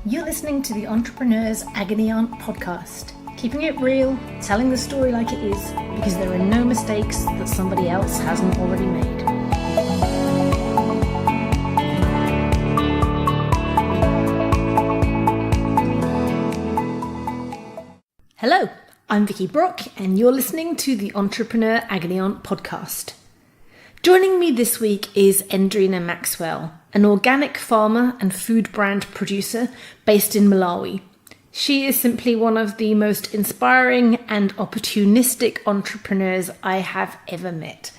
You're listening to the Entrepreneur's Agony podcast, keeping it real, telling the story like it is, because there are no mistakes that somebody else hasn't already made. Hello, I'm Vicky Brock, and you're listening to the Entrepreneur Agony podcast. Joining me this week is Endrina Maxwell, an organic farmer and food brand producer based in Malawi. She is simply one of the most inspiring and opportunistic entrepreneurs I have ever met.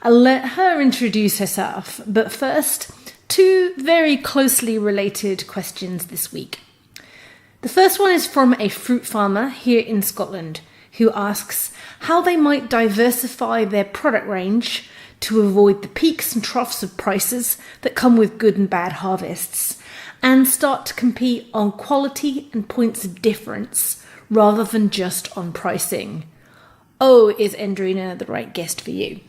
I'll let her introduce herself, but first, two very closely related questions this week. The first one is from a fruit farmer here in Scotland who asks how they might diversify their product range to avoid the peaks and troughs of prices that come with good and bad harvests, and start to compete on quality and points of difference rather than just on pricing. Oh, is Endrina the right guest for you?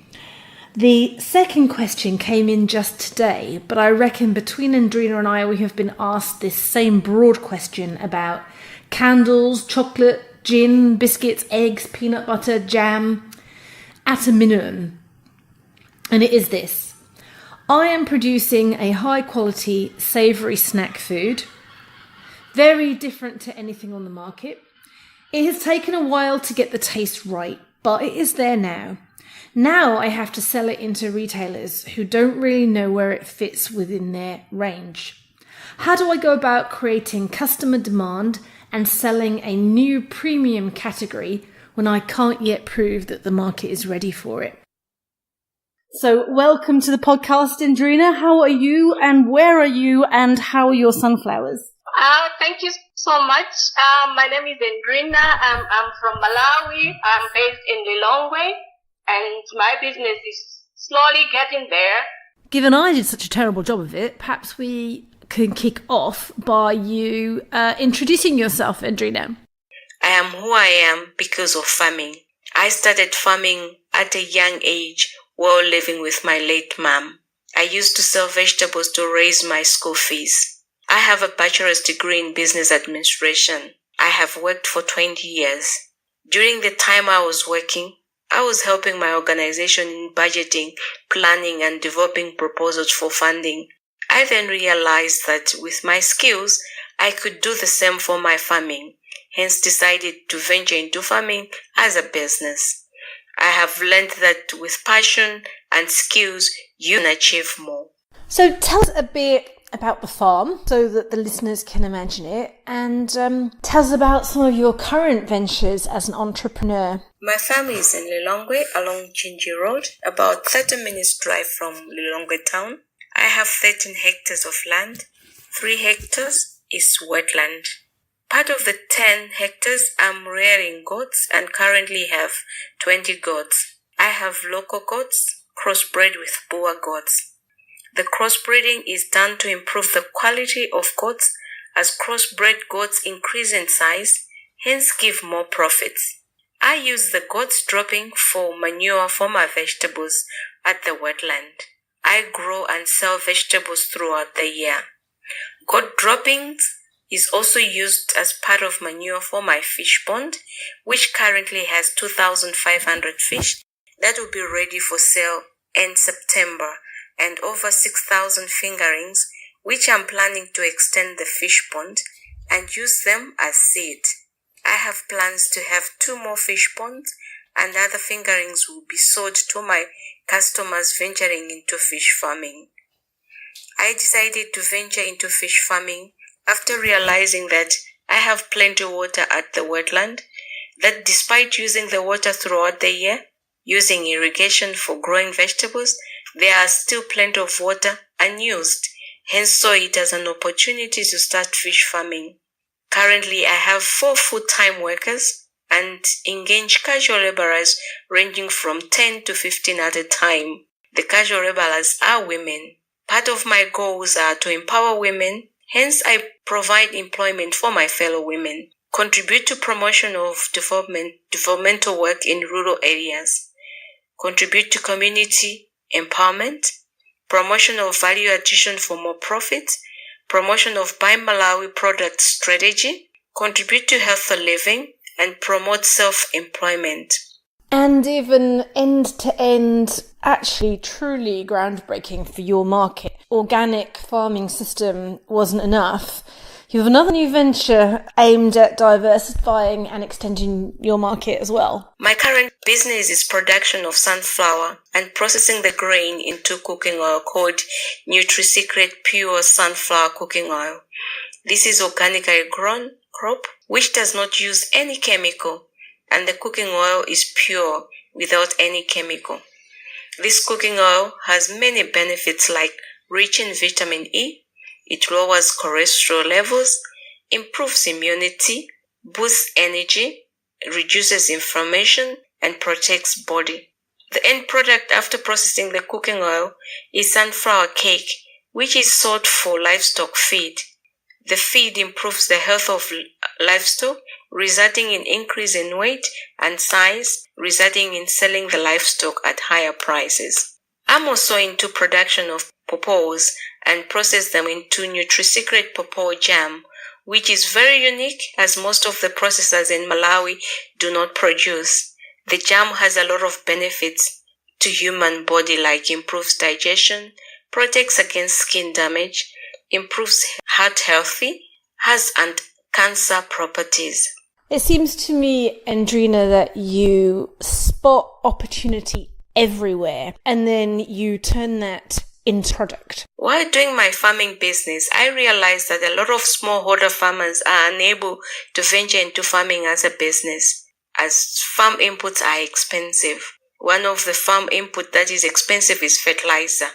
The second question came in just today, but I reckon between Endrina and I, we have been asked this same broad question about candles, chocolate, gin, biscuits, eggs, peanut butter, jam, at a minimum. And it is this: I am producing a high quality savoury snack food, very different to anything on the market. It has taken a while to get the taste right, but it is there now. Now I have to sell it into retailers who don't really know where it fits within their range. How do I go about creating customer demand and selling a new premium category when I can't yet prove that the market is ready for it? So welcome to the podcast, Endrina. How are you and where are you and how are your sunflowers? Thank you so much. My name is Endrina. I'm from Malawi. I'm based in Lilongwe and my business is slowly getting there. Given I did such a terrible job of it, perhaps we can kick off by you introducing yourself, Endrina. I am who I am because of farming. I started farming at a young age while living with my late mom. I used to sell vegetables to raise my school fees. I have a bachelor's degree in business administration. I have worked for 20 years. During the time I was working, I was helping my organization in budgeting, planning, and developing proposals for funding. I then realized that with my skills, I could do the same for my farming, hence decided to venture into farming as a business. I have learned that with passion and skills, you can achieve more. So tell us a bit about the farm so that the listeners can imagine it, and tell us about some of your current ventures as an entrepreneur. My farm is in Lilongwe along Chinji Road, about 30 minutes drive from Lilongwe town. I have 13 hectares of land. 3 hectares is wetland. Part of the 10 hectares, I'm rearing goats and currently have 20 goats. I have local goats crossbred with Boer goats. The crossbreeding is done to improve the quality of goats as crossbred goats increase in size, hence give more profits. I use the goats' dropping for manure for my vegetables at the wetland. I grow and sell vegetables throughout the year. Goat droppings is also used as part of manure for my fish pond, which currently has 2,500 fish that will be ready for sale in September, and over 6,000 fingerlings, which I'm planning to extend the fish pond and use them as seed. I have plans to have 2 more fish ponds, and other fingerlings will be sold to my customers venturing into fish farming. I decided to venture into fish farming after realizing that I have plenty of water at the wetland, that despite using the water throughout the year, using irrigation for growing vegetables, there are still plenty of water unused, hence saw it as an opportunity to start fish farming. Currently, I have 4 full-time workers and engage casual laborers ranging from 10 to 15 at a time. The casual laborers are women. Part of my goals are to empower women. Hence, I provide employment for my fellow women, contribute to promotion of developmental work in rural areas, contribute to community empowerment, promotion of value addition for more profit, promotion of Buy Malawi product strategy, contribute to healthy living, and promote self-employment. And even end-to-end, actually truly groundbreaking for your market. Organic farming system wasn't enough. You have another new venture aimed at diversifying and extending your market as well. My current business is production of sunflower and processing the grain into cooking oil called NutriSecret Pure Sunflower Cooking Oil. This is organically grown crop which does not use any chemical, and the cooking oil is pure without any chemical. This cooking oil has many benefits like rich in vitamin E. It lowers cholesterol levels, improves immunity, boosts energy, reduces inflammation, and protects body. The end product after processing the cooking oil is sunflower cake, which is sold for livestock feed. The feed improves the health of livestock, resulting in increase in weight and size, resulting in selling the livestock at higher prices. I'm also into production of pawpaws and process them into NutriSecret pawpaw jam, which is very unique as most of the processors in Malawi do not produce. The jam has a lot of benefits to human body like improves digestion, protects against skin damage, improves heart health, has anti-cancer properties. It seems to me, Endrina, that you spot opportunity everywhere and then you turn that into product. While doing my farming business, I realized that a lot of smallholder farmers are unable to venture into farming as a business, as farm inputs are expensive. One of the farm input that is expensive is fertilizer.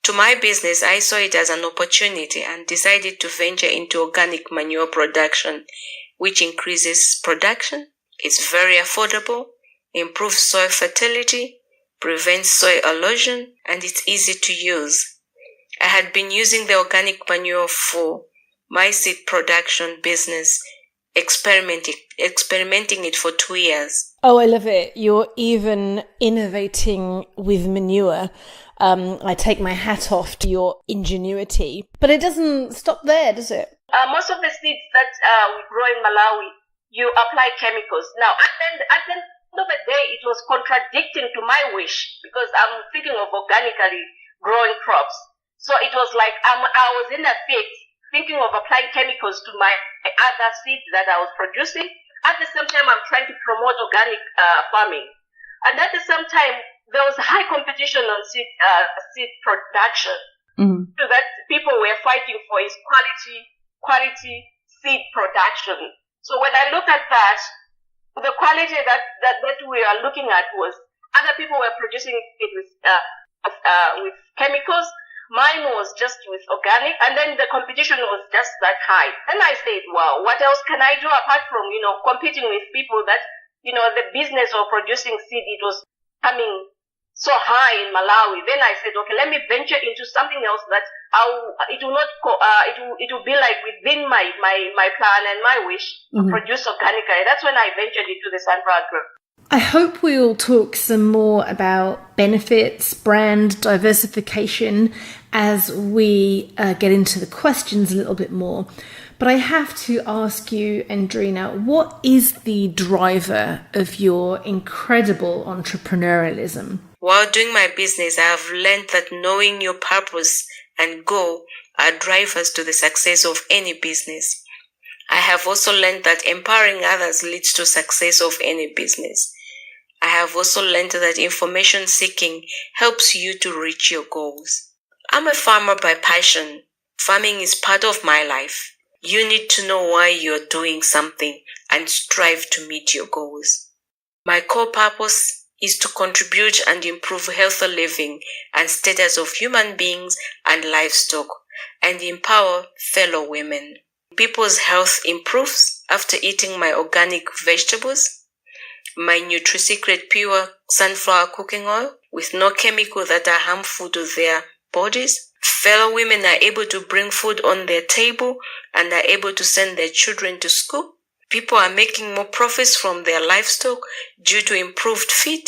To my business, I saw it as an opportunity and decided to venture into organic manure production, which increases production, it's very affordable, improves soil fertility, prevents soil erosion, and it's easy to use. I had been using the organic manure for my seed production business, experimenting it for 2 years. Oh, I love it. You're even innovating with manure. I take my hat off to your ingenuity. But it doesn't stop there, does it? Most of the seeds that we grow in Malawi, you apply chemicals. Now, at the end of the day, it was contradicting to my wish because I'm thinking of organically growing crops. So it was like I was in a fit thinking of applying chemicals to my other seeds that I was producing. At the same time, I'm trying to promote organic farming. And at the same time, there was high competition on seed production. Mm-hmm. So that people were fighting for is quality seed production. So when I looked at that, the quality that we are looking at was other people were producing it with chemicals. Mine was just with organic, and then the competition was just that high. And I said, wow, what else can I do apart from, competing with people that, the business of producing seed, it was coming so high in Malawi. Then I said, okay, let me venture into something else that it will be like within my plan and my wish to produce organically. That's when I ventured into the sunflower group. I hope we'll talk some more about benefits, brand diversification as we get into the questions a little bit more. But I have to ask you, Endrina, what is the driver of your incredible entrepreneurialism? While doing my business, I have learned that knowing your purpose and goal are drivers to the success of any business. I have also learned that empowering others leads to success of any business. I have also learned that information seeking helps you to reach your goals. I'm a farmer by passion. Farming is part of my life. You need to know why you're doing something and strive to meet your goals. My core purpose is to contribute and improve healthy living and status of human beings and livestock and empower fellow women. People's health improves after eating my organic vegetables, my NutriSecret Pure Sunflower Cooking Oil with no chemical that are harmful to their bodies. Fellow women are able to bring food on their table and are able to send their children to school. People are making more profits from their livestock due to improved feed.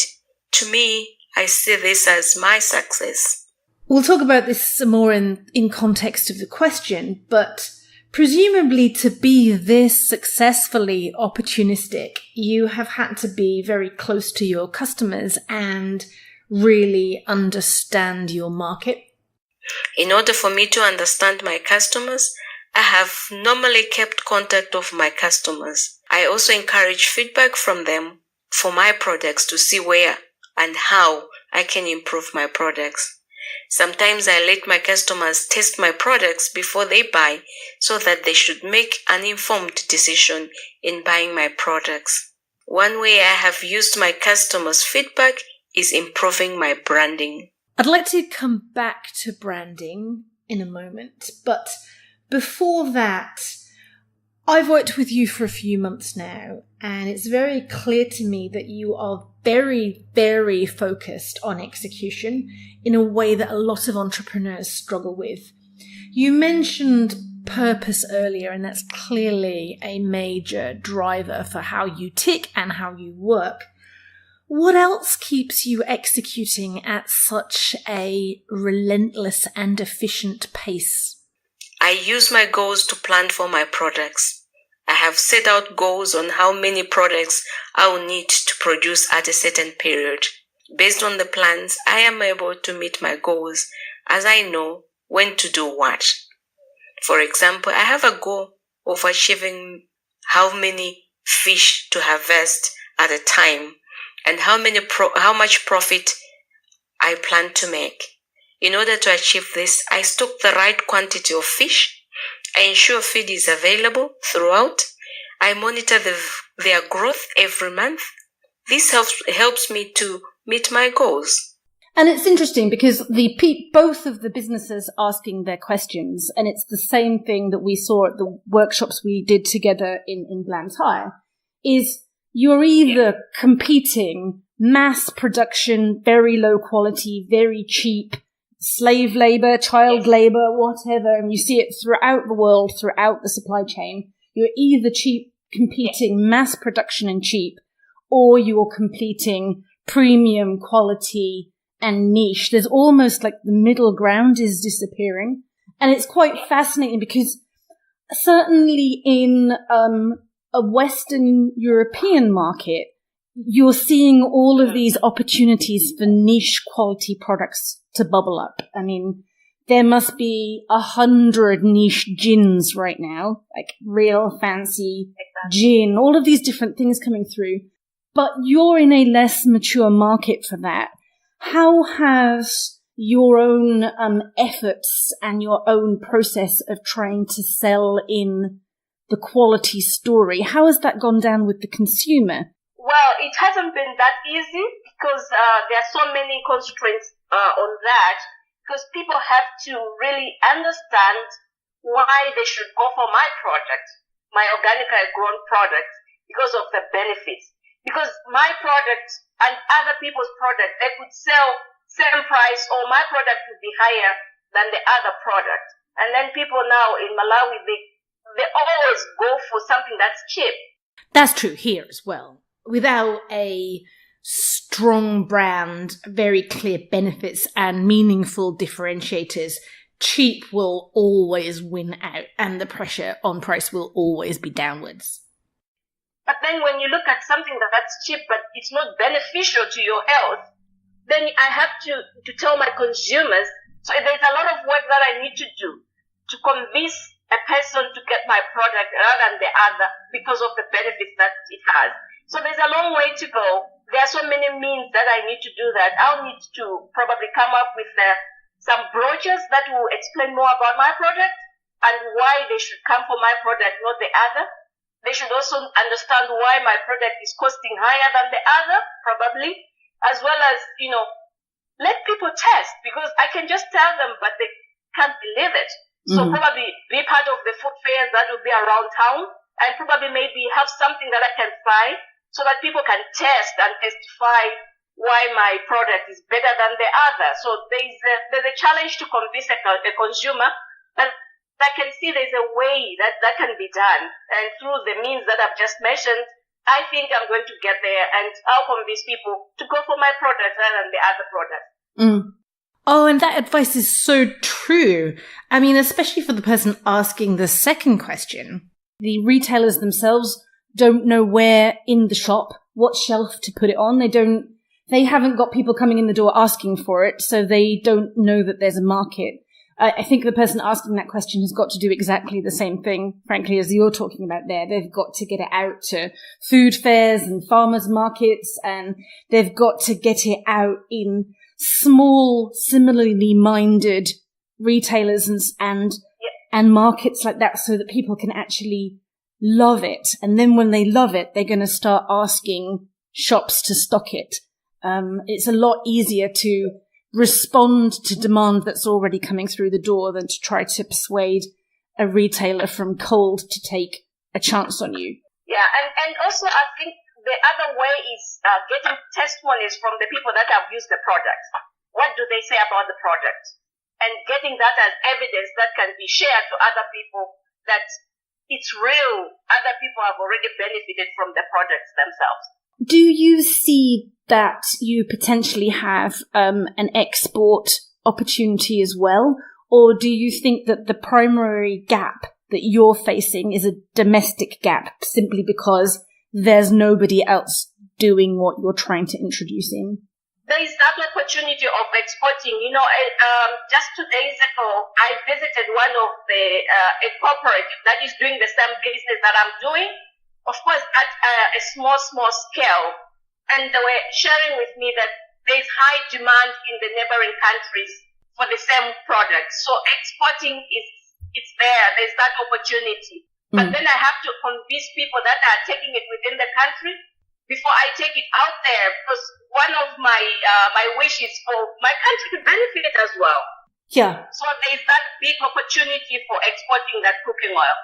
To me, I see this as my success. We'll talk about this some more in context of the question, but presumably to be this successfully opportunistic, you have had to be very close to your customers and really understand your market. In order for me to understand my customers, I have normally kept contact of my customers. I also encourage feedback from them for my products to see where and how I can improve my products. Sometimes I let my customers test my products before they buy so that they should make an informed decision in buying my products. One way I have used my customers' feedback is improving my branding. I'd like to come back to branding in a moment, but before that, I've worked with you for a few months now, and it's very clear to me that you are very, very focused on execution in a way that a lot of entrepreneurs struggle with. You mentioned purpose earlier, and that's clearly a major driver for how you tick and how you work. What else keeps you executing at such a relentless and efficient pace? I use my goals to plan for my products. I have set out goals on how many products I will need to produce at a certain period. Based on the plans, I am able to meet my goals as I know when to do what. For example, I have a goal of achieving how many fish to harvest at a time and how much profit I plan to make. In order to achieve this, I stock the right quantity of fish. I ensure feed is available throughout. I monitor their growth every month. This helps me to meet my goals. And it's interesting because both of the businesses asking their questions, and it's the same thing that we saw at the workshops we did together in Blantyre, is you're either competing mass production, very low quality, very cheap, slave labor, child labor, whatever, and you see it throughout the world, throughout the supply chain. You're either competing mass production and cheap, or you're competing premium quality and niche. There's almost like the middle ground is disappearing. And it's quite fascinating because certainly in a Western European market, you're seeing all of these opportunities for niche quality products to bubble up. I mean, there must be 100 niche gins right now, like real fancy gin, all of these different things coming through. But you're in a less mature market for that. How has your own efforts and your own process of trying to sell in the quality story, how has that gone down with the consumer? Well, it hasn't been that easy because there are so many constraints on that, because people have to really understand why they should go for my product, my organically grown product, because of the benefits. Because my product and other people's product, they could sell same price, or my product would be higher than the other product. And then people now in Malawi, they always go for something that's cheap. That's true here as well. Without a strong brand, very clear benefits and meaningful differentiators, cheap will always win out and the pressure on price will always be downwards. But then when you look at something that's cheap but it's not beneficial to your health, then I have to tell my consumers, so there's a lot of work that I need to do to convince a person to get my product rather than the other because of the benefits that it has. So there's a long way to go. There are so many means that I need to do that. I'll need to probably come up with some brochures that will explain more about my product and why they should come for my product, not the other. They should also understand why my product is costing higher than the other, probably, as well as, let people test, because I can just tell them, but they can't believe it. So probably be part of the food fairs that will be around town, and probably maybe have something that I can buy so that people can test and testify why my product is better than the other. So there's a challenge to convince a consumer, but I can see there's a way that can be done. And through the means that I've just mentioned, I think I'm going to get there, and I'll convince people to go for my product rather than the other product. Oh, and that advice is so true. I mean, especially for the person asking the second question. The retailers themselves don't know where in the shop, what shelf to put it on. They haven't got people coming in the door asking for it, so they don't know that there's a market. I think the person asking that question has got to do exactly the same thing, frankly, as you're talking about there. They've got to get it out to food fairs and farmers markets, and they've got to get it out in small, similarly minded retailers and markets like that, so that people can actually love it. And then when they love it, they're going to start asking shops to stock it. It's a lot easier to respond to demand that's already coming through the door than to try to persuade a retailer from cold to take a chance on you. Yeah, and also I think the other way is getting testimonies from the people that have used the product. What do they say about the product? And getting that as evidence that can be shared to other people that it's real. Other people have already benefited from the products themselves. Do you see that you potentially have an export opportunity as well? Or do you think that the primary gap that you're facing is a domestic gap simply because there's nobody else doing what you're trying to introduce in? There is that opportunity of exporting. Just 2 days ago, I visited one of a cooperative that is doing the same business that I'm doing, of course, at a small scale. And they were sharing with me that there's high demand in the neighboring countries for the same product. So exporting it's there. There's that opportunity. But then I have to convince people that are taking it within the country before I take it out there, because one of my wish is for my country to benefit as well. Yeah. So there's that big opportunity for exporting that cooking oil.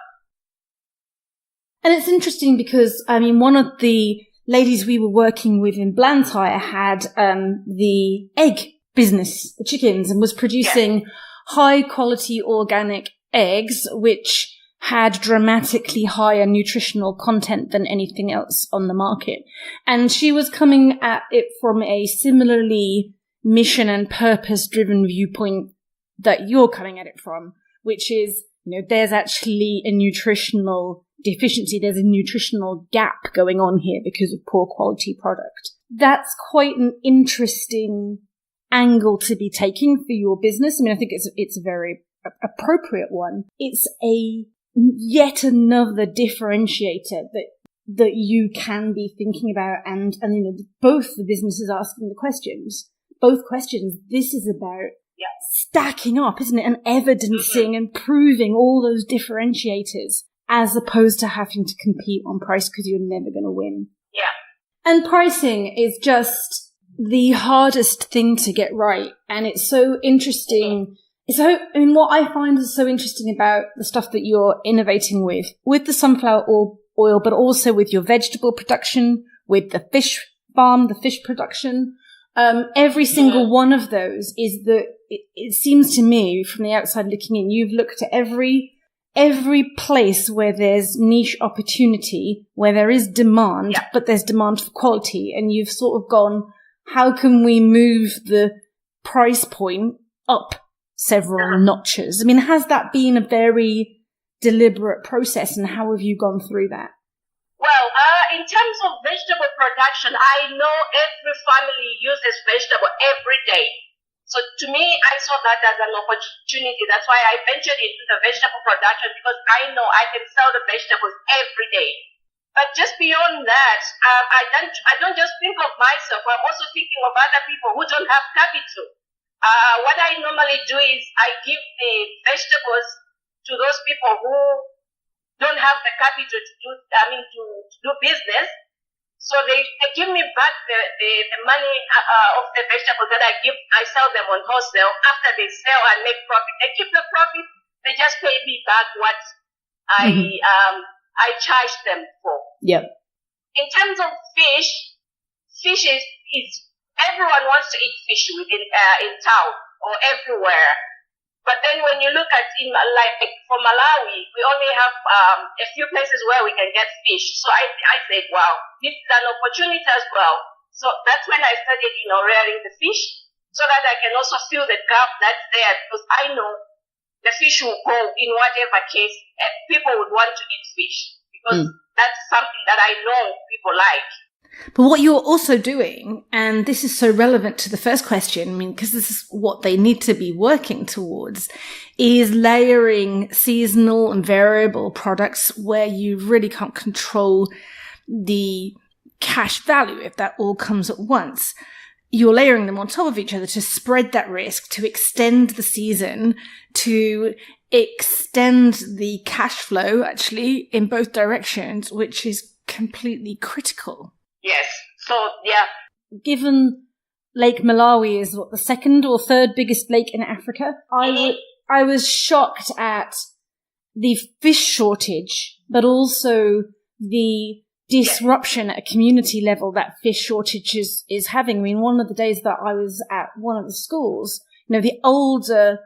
And it's interesting because, I mean, one of the ladies we were working with in Blantyre had the egg business, the chickens, and was producing high quality organic eggs, which had dramatically higher nutritional content than anything else on the market. And she was coming at it from a similarly mission and purpose driven viewpoint that you're coming at it from, which is, there's actually a nutritional deficiency. There's a nutritional gap going on here because of poor quality product. That's quite an interesting angle to be taking for your business. I mean, I think it's a very appropriate one. It's yet another differentiator that you can be thinking about, and both the businesses asking the questions, both questions. This is about stacking up, isn't it, and evidencing and proving all those differentiators, as opposed to having to compete on price because you're never going to win. Yeah. And pricing is just the hardest thing to get right, and it's so interesting. So, what I find is so interesting about the stuff that you're innovating with the sunflower oil, but also with your vegetable production, with the fish farm, the fish production, every single one of those is it seems to me from the outside looking in, you've looked at every place where there's niche opportunity, where there is demand, but there's demand for quality, and you've sort of gone, how can we move the price point up several notches? I mean, has that been a very deliberate process, and how have you gone through that? Well, in terms of vegetable production, I know every family uses vegetable every day. So to me, I saw that as an opportunity. That's why I ventured into the vegetable production, because I know I can sell the vegetables every day. But just beyond that, I don't just think of myself. I'm also thinking of other people who don't have capital. What I normally do is I give the vegetables to those people who don't have the capital to do business. So they give me back the money of the vegetables that I sell them on wholesale. After they sell and make profit, they keep the profit. They just pay me back what I charged them for. Yep. In terms of fish is everyone wants to eat fish in town or everywhere. But then when you look at for Malawi, we only have a few places where we can get fish. So I said, wow, this is an opportunity as well. So that's when I started, rearing the fish. so that I can also fill the gap that's there, because I know the fish will go in whatever case, and people would want to eat fish, because that's something that I know people like. But what you're also doing, and this is so relevant to the first question, I mean, because this is what they need to be working towards, is layering seasonal and variable products where you really can't control the cash value if that all comes at once. You're layering them on top of each other to spread that risk, to extend the season, to extend the cash flow, actually, in both directions, which is completely critical. Yes. So, yeah. Given Lake Malawi is the second or third biggest lake in Africa, I was shocked at the fish shortage, but also the disruption at a community level that fish shortage is having. I mean, one of the days that I was at one of the schools, the older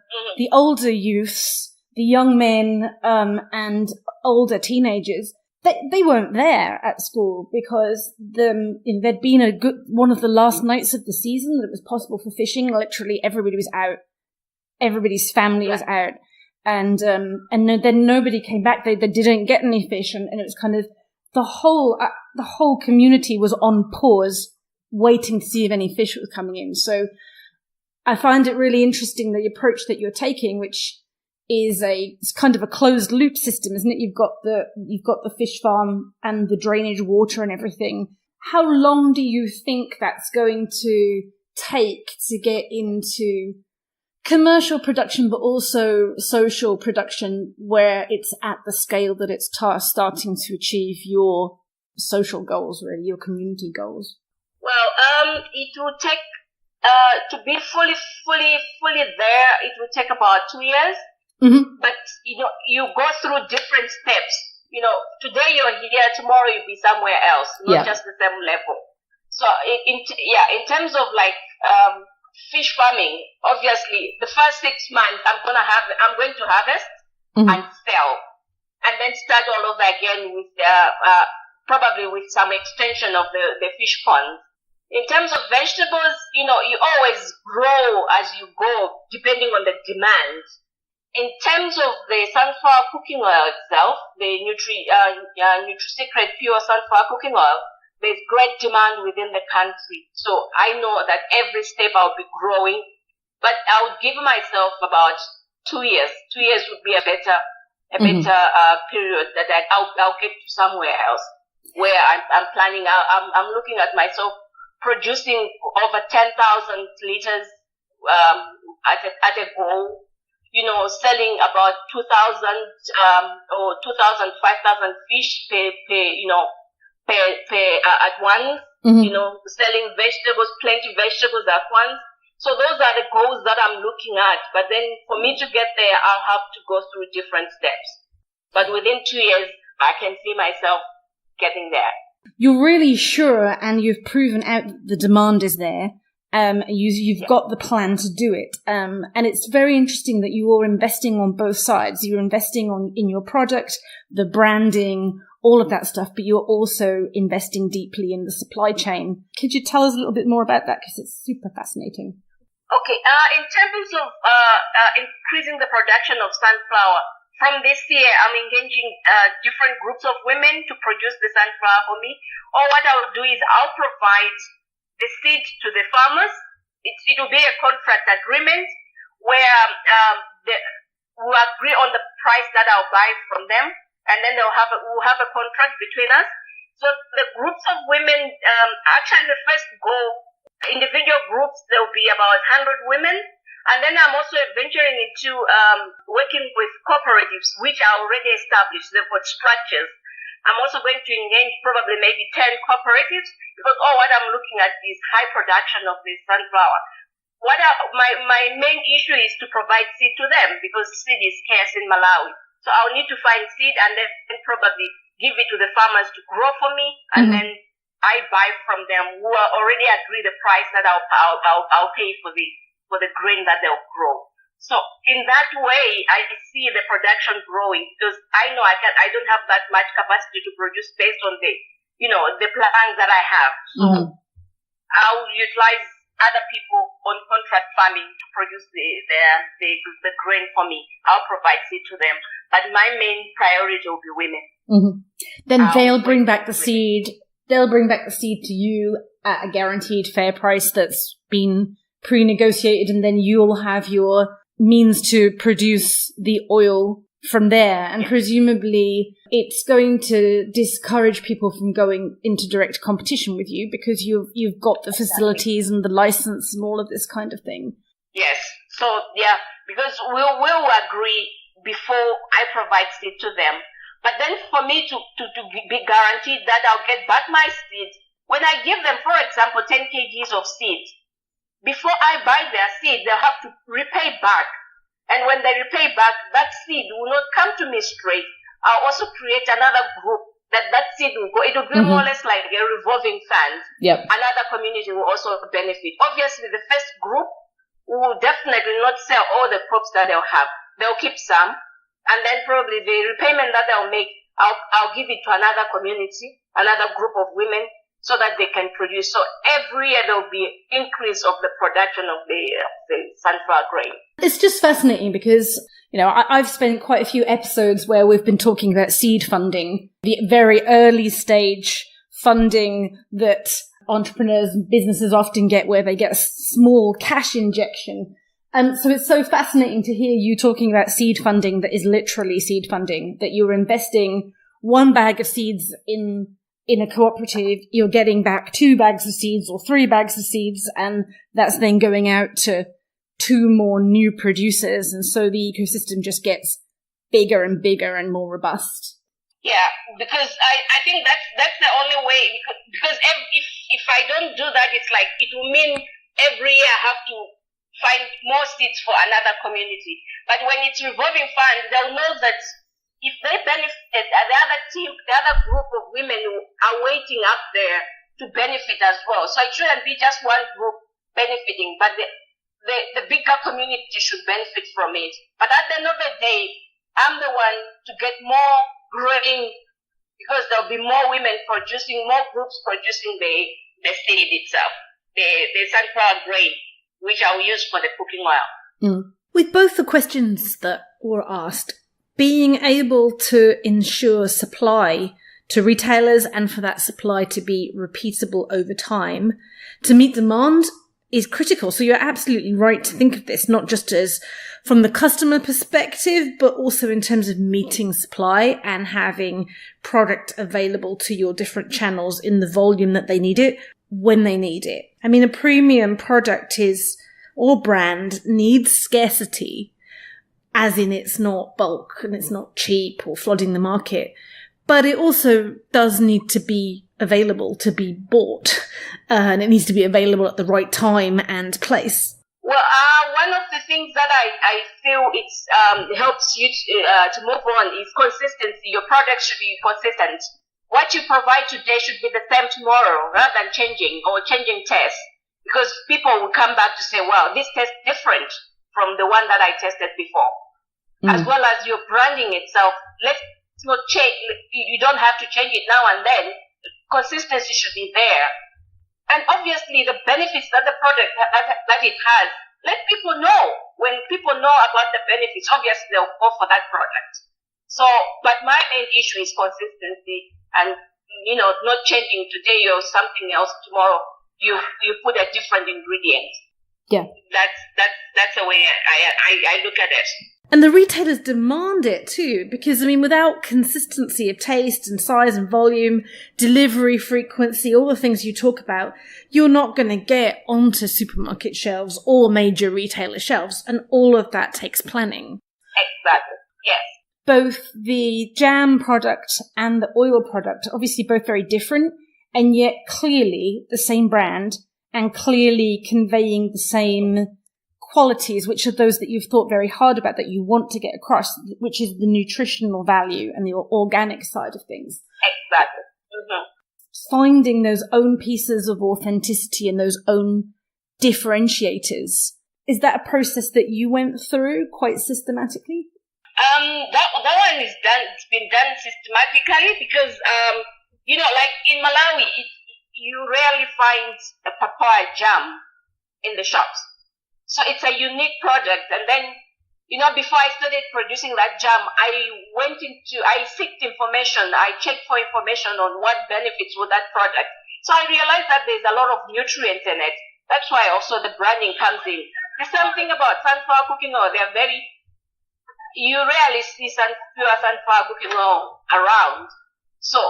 youths, the young men, and older teenagers, they weren't there at school because there'd been one of the last nights of the season that it was possible for fishing. Literally everybody was out. Everybody's family was out. And then nobody came back. They didn't get any fish. And it was kind of the whole community was on pause waiting to see if any fish was coming in. So I find it really interesting, the approach that you're taking, which is it's kind of a closed loop system, isn't it? You've got the fish farm and the drainage water and everything. How long do you think that's going to take to get into commercial production, but also social production, where it's at the scale that it's starting to achieve your social goals, really, your community goals? Well, it will take to be fully there. It will take about 2 years. Mm-hmm. But you go through different steps. Today you're here, tomorrow you'll be somewhere else, not just the same level. So in terms of fish farming, obviously the first 6 months I'm going to harvest and sell, and then start all over again with probably with some extension of the fish ponds. In terms of vegetables, you always grow as you go depending on the demand. In terms of the sunflower cooking oil itself, the NutriSecret pure sunflower cooking oil, there's great demand within the country. So I know that every step I'll be growing, but I would give myself about 2 years. 2 years would be a better period that I'll get to somewhere else where I'm planning. I'm looking at myself producing over 10,000 liters at a go. Selling about 2,000 or 2,000, 5,000 fish per at once. Selling vegetables, plenty vegetables at once. So those are the goals that I'm looking at. But then for me to get there, I'll have to go through different steps. But within 2 years, I can see myself getting there. You're really sure, and you've proven out the demand is there. You've got the plan to do it. And it's very interesting that you are investing on both sides. You're investing in your product, the branding, all of that stuff, but you're also investing deeply in the supply chain. Could you tell us a little bit more about that? Because it's super fascinating. Okay. In terms of increasing the production of sunflower, from this year, I'm engaging different groups of women to produce the sunflower for me. Or what I'll do is I'll provide the seed to the farmers. It will be a contract agreement where we'll agree on the price that I'll buy from them, and then we'll have a contract between us. So the groups of women, actually the first goal, individual groups, there will be about 100 women, and then I'm also venturing into working with cooperatives, which are already established. They've got structures. I'm also going to engage probably maybe 10 cooperatives, because what I'm looking at is high production of this sunflower. My main issue is to provide seed to them, because seed is scarce in Malawi. So I'll need to find seed and then probably give it to the farmers to grow for me, and then I buy from them who are already agree the price that I'll pay for the grain that they'll grow. So in that way, I see the production growing, because I know I don't have that much capacity to produce based on the plans that I have. So I'll utilize other people on contract farming to produce the grain for me. I'll provide seed to them. But my main priority will be women. Mm-hmm. Then they'll bring back the seed. They'll bring back the seed to you at a guaranteed fair price that's been pre-negotiated, and then you'll have your means to produce the oil from there. And presumably it's going to discourage people from going into direct competition with you because you've got the facilities and the license and all of this kind of thing. Yes. So, yeah, because we'll agree before I provide seed to them. But then for me to be guaranteed that I'll get back my seed, when I give them, for example, 10 kgs of seed, before I buy their seed, they'll have to repay back. And when they repay back, that seed will not come to me straight. I'll also create another group that seed will go. It will be more or less like a revolving fund. Yep. Another community will also benefit. Obviously, the first group will definitely not sell all the crops that they'll have. They'll keep some. And then probably the repayment that they'll make, I'll give it to another community, another group of women, so that they can produce. So every year there'll be increase of the production of the sunflower grain. It's just fascinating because, I've spent quite a few episodes where we've been talking about seed funding, the very early stage funding that entrepreneurs and businesses often get, where they get a small cash injection. And so it's so fascinating to hear you talking about seed funding that is literally seed funding, that you're investing one bag of seeds in a cooperative, you're getting back 2 bags of seeds or 3 bags of seeds, and that's then going out to 2 more new producers. And so the ecosystem just gets bigger and bigger and more robust. Yeah, because I think that's the only way, because if I don't do that, it's like, it will mean every year I have to find more seeds for another community. But when it's revolving fund, they'll know that if they benefit, the other group of women who are waiting up there to benefit as well. So it shouldn't be just one group benefiting, but the bigger community should benefit from it. But at the end of the day, I'm the one to get more grain, because there'll be more women producing, more groups producing the seed itself, the sunflower grain, which I'll use for the cooking oil. With both the questions that were asked, being able to ensure supply to retailers and for that supply to be repeatable over time to meet demand is critical. So you're absolutely right to think of this not just as from the customer perspective, but also in terms of meeting supply and having product available to your different channels in the volume that they need it when they need it. I mean, a premium product or brand needs scarcity, as in it's not bulk and it's not cheap or flooding the market, but it also does need to be available to be bought, and it needs to be available at the right time and place. Well, one of the things that I feel it helps you to move on is consistency. Your product should be consistent. What you provide today should be the same tomorrow, rather than changing tests. Because people will come back to say, wow, this tastes different from the one that I tested before. As well as your branding itself, let's not change. You don't have to change it now and then. Consistency should be there. And obviously the benefits that the product that it has, let people know. When people know about the benefits, obviously they'll go for that product. So, but my main issue is consistency and, not changing today or something else tomorrow. You put a different ingredient. Yeah. That's the way I look at it. And the retailers demand it too, because, without consistency of taste and size and volume, delivery frequency, all the things you talk about, you're not going to get onto supermarket shelves or major retailer shelves. And all of that takes planning. Exactly. Yes. Both the jam product and the oil product, obviously both very different, and yet clearly the same brand and clearly conveying the same qualities, which are those that you've thought very hard about, that you want to get across, which is the nutritional value and the organic side of things. Exactly. Mm-hmm. Finding those own pieces of authenticity and those own differentiators. Is that a process that you went through quite systematically? That one is done. It's been done systematically because, like in Malawi, you rarely find a papaya jam. in the shops. So it's a unique product. And then, before I started producing that jam, I seeked information. I checked for information on what benefits with that product. So I realized that there's a lot of nutrients in it. That's why also the branding comes in. The same thing about sunflower cooking oil. You rarely see pure sunflower cooking oil around. So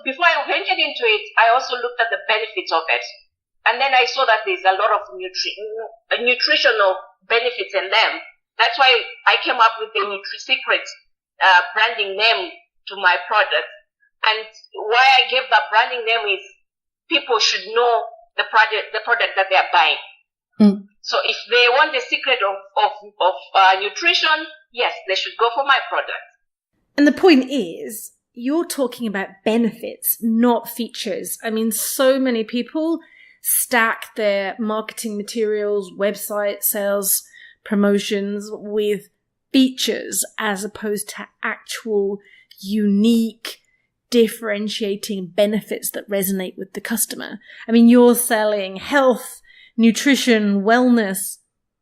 before I ventured into it, I also looked at the benefits of it. And then I saw that there's a lot of nutritional benefits in them. That's why I came up with the NutriSecret branding name to my product. And why I gave that branding name is people should know the product that they are buying. Mm. So if they want the secret of nutrition, yes, they should go for my product. And the point is, you're talking about benefits, not features. I mean, so many people stack their marketing materials, website sales, promotions with features as opposed to actual unique differentiating benefits that resonate with the customer. I mean, you're selling health, nutrition, wellness,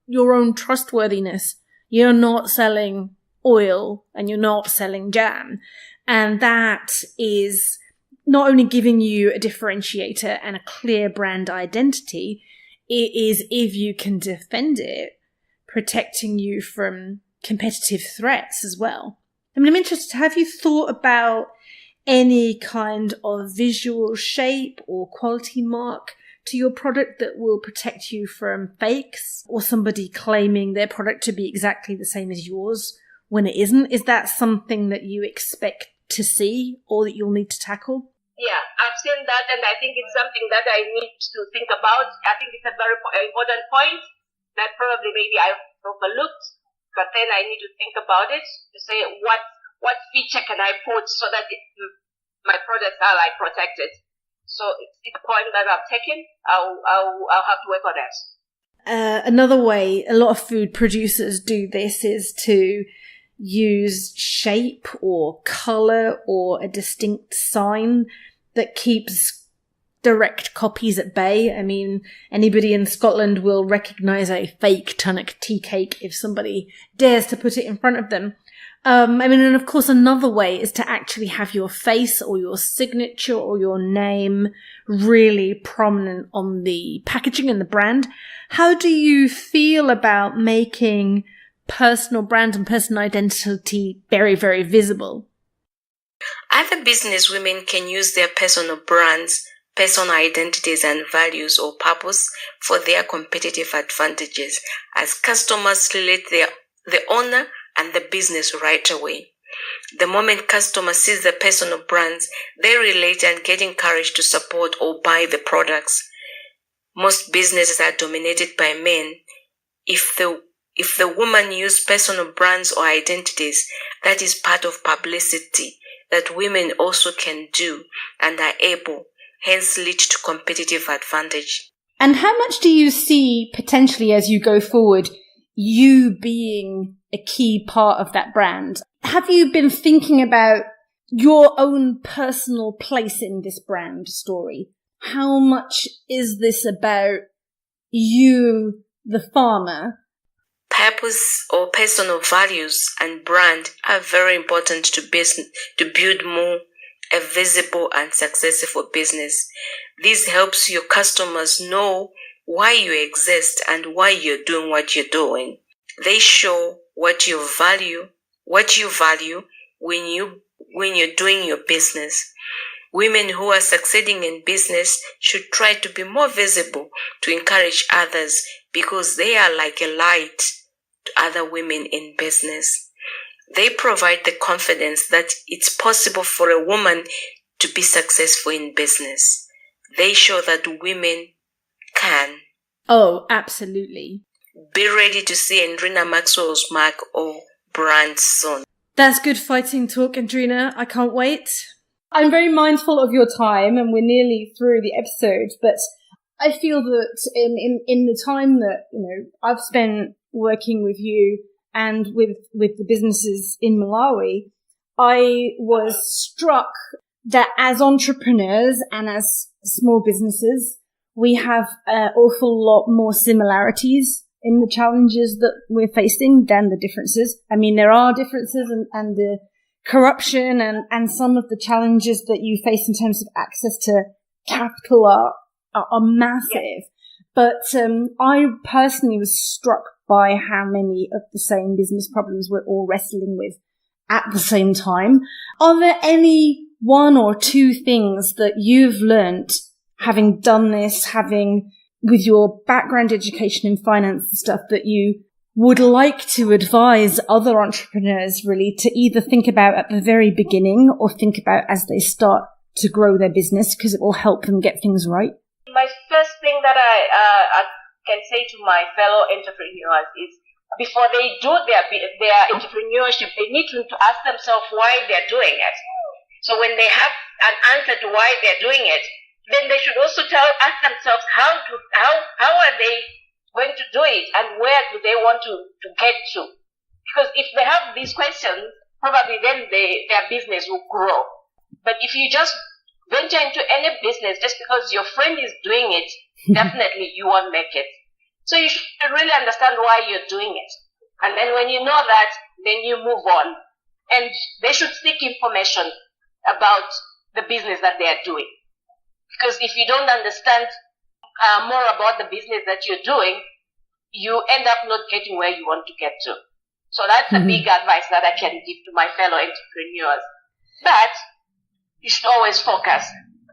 your own trustworthiness. You're not selling oil and you're not selling jam. And that is not only giving you a differentiator and a clear brand identity, it is, if you can defend it, protecting you from competitive threats as well. I mean, I'm interested, have you thought about any kind of visual shape or quality mark to your product that will protect you from fakes or somebody claiming their product to be exactly the same as yours when it isn't? Is that something that you expect to see or that you'll need to tackle? Yeah, I've seen that, and I think it's something that I need to think about. I think it's a very important point that probably maybe I've overlooked, but then I need to think about it to say what feature can I put so that my products are protected. So it's a point that I've taken. I'll have to work on that. Another way a lot of food producers do this is to use shape or color or a distinct sign that keeps direct copies at bay. I mean, anybody in Scotland will recognize a fake Tunnock tea cake if somebody dares to put it in front of them. And of course, another way is to actually have your face or your signature or your name really prominent on the packaging and the brand. How do you feel about making personal brand and personal identity very, very visible? Other business women can use their personal brands, personal identities and values or purpose for their competitive advantages as customers relate the owner and the business right away. The moment customers see the personal brands, they relate and get encouraged to support or buy the products. Most businesses are dominated by men. If the woman use personal brands or identities, that is part of publicity that women also can do and are able, hence lead to competitive advantage. And how much do you see potentially as you go forward, you being a key part of that brand? Have you been thinking about your own personal place in this brand story? How much is this about you, the farmer? Purpose or personal values and brand are very important to build more a visible and successful business. This helps your customers know why you exist and why you're doing what you're doing. They show what you value when you're doing your business. Women who are succeeding in business should try to be more visible to encourage others because they are like a light to other women in business. They provide the confidence that it's possible for a woman to be successful in business. They show that women can. Oh, absolutely. Be ready to see Endrina Maxwell's mark or brand soon. That's good fighting talk, Endrina. I can't wait. I'm very mindful of your time and we're nearly through the episode, but I feel that in the time that, I've spent working with you and with the businesses in Malawi, I was struck that as entrepreneurs and as small businesses, we have an awful lot more similarities in the challenges that we're facing than the differences. I mean, there are differences and the corruption and some of the challenges that you face in terms of access to capital are massive. Yeah. But I personally was struck by how many of the same business problems we're all wrestling with at the same time. Are there any one or two things that you've learnt having done this, having with your background education in finance and stuff, that you would like to advise other entrepreneurs really to either think about at the very beginning or think about as they start to grow their business, because it will help them get things right? My first thing that I can say to my fellow entrepreneurs is, before they do their entrepreneurship, they need to ask themselves why they're doing it. So when they have an answer to why they're doing it, then they should also ask themselves how are they going to do it and where do they want to get to. Because if they have these questions, probably then their business will grow. But if you just venture into any business just because your friend is doing it, definitely you won't make it. So you should really understand why you're doing it. And then when you know that, then you move on. And they should seek information about the business that they are doing. Because if you don't understand more about the business that you're doing, you end up not getting where you want to get to. So that's a big advice that I can give to my fellow entrepreneurs. But you should always focus,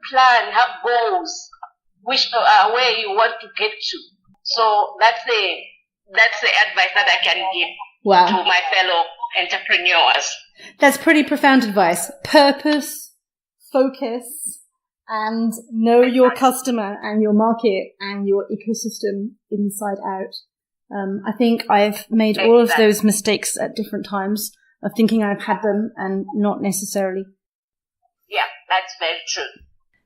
plan, have goals, where you want to get to. So that's the advice that I can give to my fellow entrepreneurs. That's pretty profound advice. Purpose, focus, and know your customer and your market and your ecosystem inside out. I think I've made all of those mistakes at different times of thinking I've had them and not necessarily. Yeah, that's very true.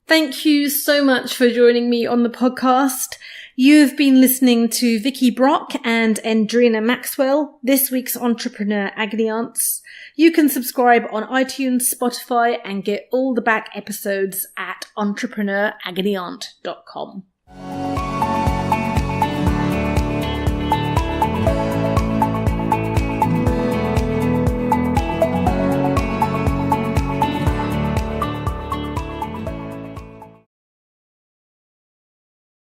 Thank you so much for joining me on the podcast. You've been listening to Vicky Brock and Endrina Maxwell, this week's Entrepreneur Agony Aunts. You can subscribe on iTunes, Spotify, and get all the back episodes at entrepreneuragonyaunt.com.